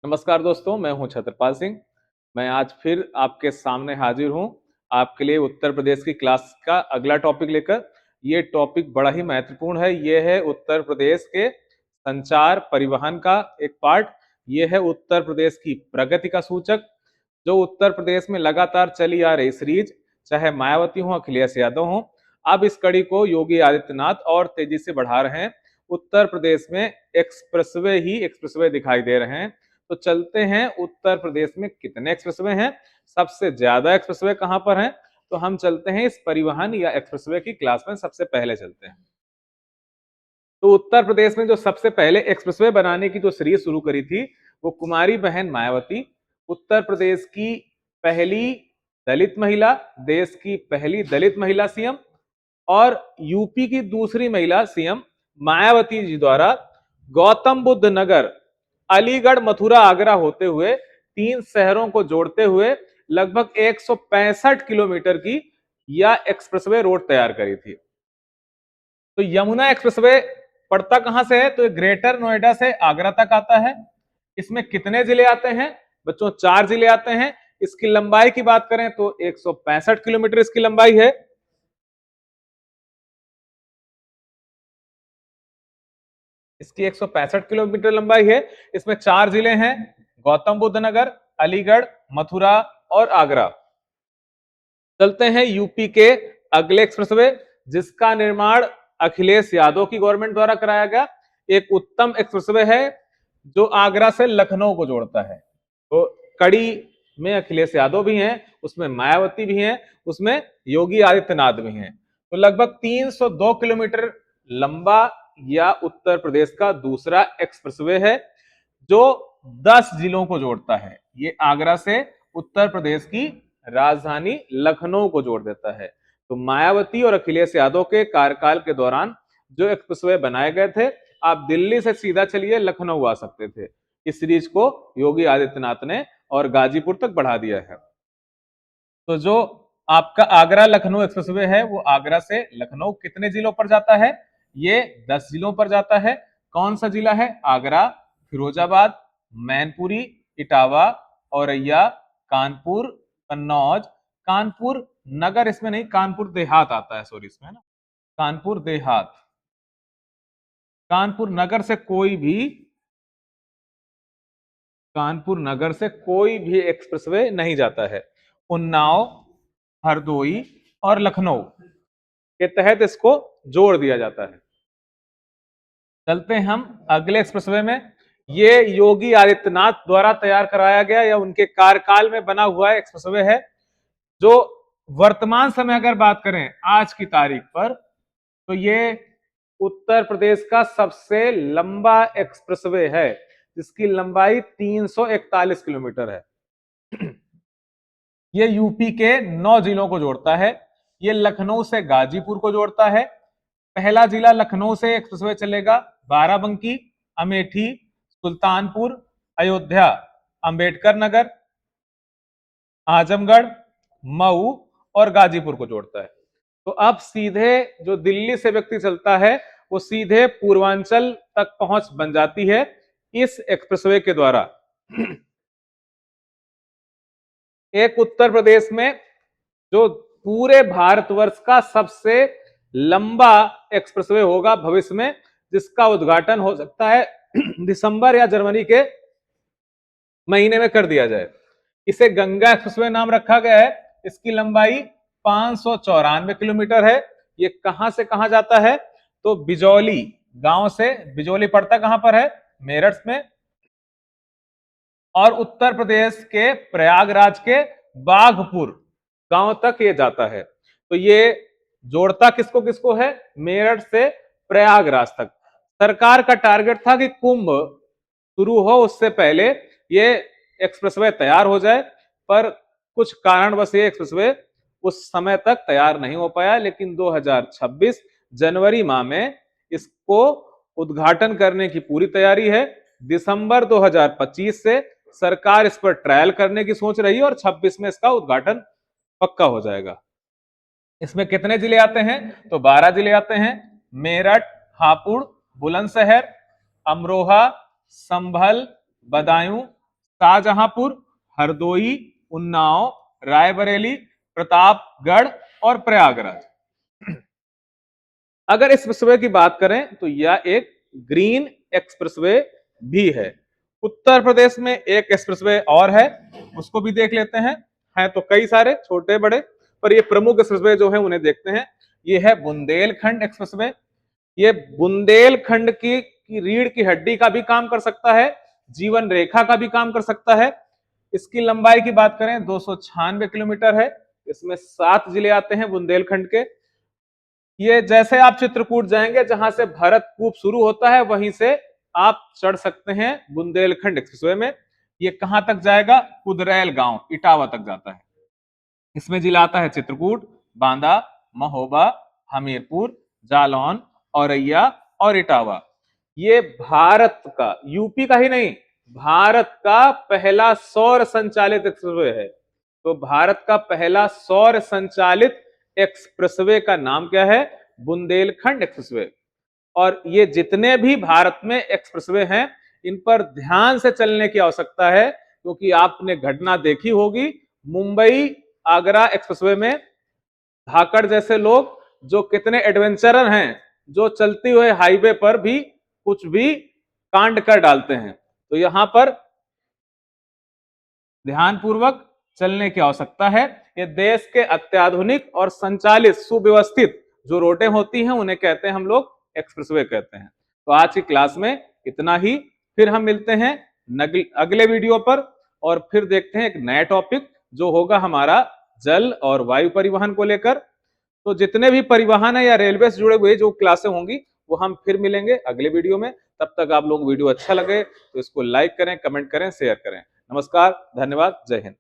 नमस्कार दोस्तों, मैं हूं छत्रपाल सिंह। मैं आज फिर आपके सामने हाजिर हूं आपके लिए उत्तर प्रदेश की क्लास का अगला टॉपिक लेकर। ये टॉपिक बड़ा ही महत्वपूर्ण है। ये है उत्तर प्रदेश के संचार परिवहन का एक पार्ट। ये है उत्तर प्रदेश की प्रगति का सूचक, जो उत्तर प्रदेश में लगातार चली आ रही सीरीज, चाहे मायावती हो, अखिलेश यादव हो। अब इस कड़ी को योगी आदित्यनाथ और तेजी से बढ़ा रहे हैं। उत्तर प्रदेश में एक्सप्रेसवे ही एक्सप्रेसवे दिखाई दे रहे हैं। तो चलते हैं, उत्तर प्रदेश में कितने एक्सप्रेसवे हैं, सबसे ज्यादा एक्सप्रेसवे कहां पर हैं। तो हम चलते हैं इस परिवहन या एक्सप्रेसवे की क्लास में। सबसे पहले चलते हैं, तो उत्तर प्रदेश में जो सबसे पहले एक्सप्रेसवे बनाने की जो सीरीज शुरू करी थी, वो कुमारी बहन मायावती, उत्तर प्रदेश की पहली दलित महिला, देश की पहली दलित महिला सीएम और यूपी की दूसरी महिला सीएम मायावती जी द्वारा गौतम बुद्ध नगर, अलीगढ़, मथुरा, आगरा होते हुए तीन शहरों को जोड़ते हुए लगभग 165 किलोमीटर की यह एक्सप्रेसवे रोड तैयार करी थी। तो यमुना एक्सप्रेसवे पड़ता कहां से है, तो ये ग्रेटर नोएडा से आगरा तक आता है। इसमें कितने जिले आते हैं बच्चों? 4 जिले आते हैं। इसकी लंबाई की बात करें तो 165 किलोमीटर इसकी लंबाई है। इसकी 165 किलोमीटर लंबाई है। इसमें 4 जिले हैं, गौतम बुद्ध नगर, अलीगढ़, मथुरा और आगरा। चलते हैं यूपी के अगले एक्सप्रेसवे, जिसका निर्माण अखिलेश यादव की गवर्नमेंट द्वारा कराया गया। एक उत्तम एक्सप्रेसवे है जो आगरा से लखनऊ को जोड़ता है। तो कड़ी में अखिलेश यादव भी हैं, उसमें मायावती भी हैं, उसमें योगी आदित्यनाथ भी हैं। तो लगभग 302 किलोमीटर लंबा या उत्तर प्रदेश का दूसरा एक्सप्रेसवे है, जो 10 जिलों को जोड़ता है। ये आगरा से उत्तर प्रदेश की राजधानी लखनऊ को जोड़ देता है। तो मायावती और अखिलेश यादव के कार्यकाल के दौरान जो एक्सप्रेसवे बनाए गए थे, आप दिल्ली से सीधा चलिए लखनऊ आ सकते थे। इस सीरीज को योगी आदित्यनाथ ने और गाजीपुर तक बढ़ा दिया है। तो जो आपका आगरा लखनऊ एक्सप्रेसवे है, वो आगरा से लखनऊ कितने जिलों पर जाता है? ये 10 जिलों पर जाता है। कौन सा जिला है? आगरा, फिरोजाबाद, मैनपुरी, इटावा, औरैया, कानपुर, कन्नौज, कानपुर नगर इसमें नहीं, कानपुर देहात आता है, सॉरी इसमें ना, कानपुर देहात। कानपुर नगर से कोई भी कानपुर नगर से कोई भी एक्सप्रेसवे नहीं जाता है। उन्नाव, हरदोई और लखनऊ के तहत इसको जोड़ दिया जाता है। चलते हैं हम अगले एक्सप्रेसवे में। ये योगी आदित्यनाथ द्वारा तैयार कराया गया या उनके कार्यकाल में बना हुआ एक्सप्रेसवे है, जो वर्तमान समय अगर बात करें आज की तारीख पर, तो ये उत्तर प्रदेश का सबसे लंबा एक्सप्रेसवे है, जिसकी लंबाई 341 किलोमीटर है। ये यूपी के 9 जिलों को जोड़ता है। ये लखनऊ से गाजीपुर को जोड़ता है। पहला जिला लखनऊ से एक्सप्रेसवे चलेगा, बाराबंकी, अमेठी, सुल्तानपुर, अयोध्या, अंबेडकर नगर, आजमगढ़, मऊ और गाजीपुर को जोड़ता है। तो अब सीधे जो दिल्ली से व्यक्ति चलता है, वो सीधे पूर्वांचल तक पहुंच बन जाती है इस एक्सप्रेसवे के द्वारा। एक उत्तर प्रदेश में जो पूरे भारतवर्ष का सबसे लंबा एक्सप्रेसवे होगा भविष्य में, जिसका उद्घाटन हो सकता है दिसंबर या जनवरी के महीने में कर दिया जाए। इसे गंगा एक्सप्रेसवे नाम रखा गया है। इसकी लंबाई 594 किलोमीटर है। ये कहां से कहां जाता है? तो बिजौली गांव से, बिजौली पड़ता कहां पर है? मेरठ में, और उत्तर प्रदेश के प्रयागराज के बाघपुर गांव तक ये जाता है। तो ये जोड़ता किसको किसको है? मेरठ से प्रयागराज तक। सरकार का टारगेट था कि कुंभ शुरू हो उससे पहले ये एक्सप्रेसवे तैयार हो जाए, पर कुछ कारणवश ये एक्सप्रेसवे उस समय तक तैयार नहीं हो पाया। लेकिन 2026 जनवरी माह में इसको उद्घाटन करने की पूरी तैयारी है। दिसंबर 2025 से सरकार इस पर ट्रायल करने की सोच रही है और 26 में इसका उद्घाटन पक्का हो जाएगा। इसमें कितने जिले आते हैं? तो 12 जिले आते हैं, मेरठ, हापुड़, बुलंदशहर, अमरोहा, संभल, बदायूं, शाहजहांपुर, हरदोई, उन्नाव, रायबरेली, प्रतापगढ़ और प्रयागराज। अगर एक्सप्रेसवे की बात करें तो यह एक ग्रीन एक्सप्रेसवे भी है। उत्तर प्रदेश में एक एक्सप्रेसवे और है, उसको भी देख लेते हैं तो कई सारे छोटे बड़े, पर ये प्रमुख एक्सप्रेसवे जो है उन्हें देखते हैं। ये है बुंदेलखंड एक्सप्रेसवे। ये बुंदेलखंड की रीढ़ की हड्डी का भी काम कर सकता है, जीवन रेखा का भी काम कर सकता है। इसकी लंबाई की बात करें 296 किलोमीटर है। इसमें 7 जिले आते हैं बुंदेलखंड के। ये जैसे आप चित्रकूट जाएंगे, जहां से भरतकूप शुरू होता है, वहीं से आप चढ़ सकते हैं बुंदेलखंड एक्सप्रेसवे में। ये कहां तक जाएगा? कुदरैल गांव, इटावा तक जाता है। इसमें जिला आता है चित्रकूट, बांदा, महोबा, हमीरपुर, जालौन, औरैया और इटावा। ये भारत का, यूपी का ही नहीं, भारत का पहला सौर संचालित एक्सप्रेसवे है। तो भारत का पहला सौर संचालित एक्सप्रेसवे का नाम क्या है? बुंदेलखंड एक्सप्रेसवे। और ये जितने भी भारत में एक्सप्रेसवे हैं, इन पर ध्यान से चलने की आवश्यकता है, क्योंकि आपने घटना देखी होगी मुंबई आगरा एक्सप्रेसवे में धाकड़ जैसे लोग जो कितने एडवेंचरर हैं, जो चलती हुए हाईवे पर भी कुछ भी कांड कर डालते हैं। तो यहां पर ध्यानपूर्वक चलने की आवश्यकता है। ये देश के अत्याधुनिक और संचालित सुव्यवस्थित जो रोडें होती हैं, उन्हें कहते हैं हम लोग एक्सप्रेसवे कहते हैं। तो आज की क्लास में इतना ही। फिर हम मिलते हैं अगले वीडियो पर, और फिर देखते हैं एक नया टॉपिक जो होगा हमारा जल और वायु परिवहन को लेकर। तो जितने भी परिवहन है या रेलवे से जुड़े हुए जो क्लासें होंगी, वो हम फिर मिलेंगे अगले वीडियो में। तब तक आप लोग वीडियो अच्छा लगे तो इसको लाइक करें, कमेंट करें, शेयर करें। नमस्कार, धन्यवाद, जय हिंद।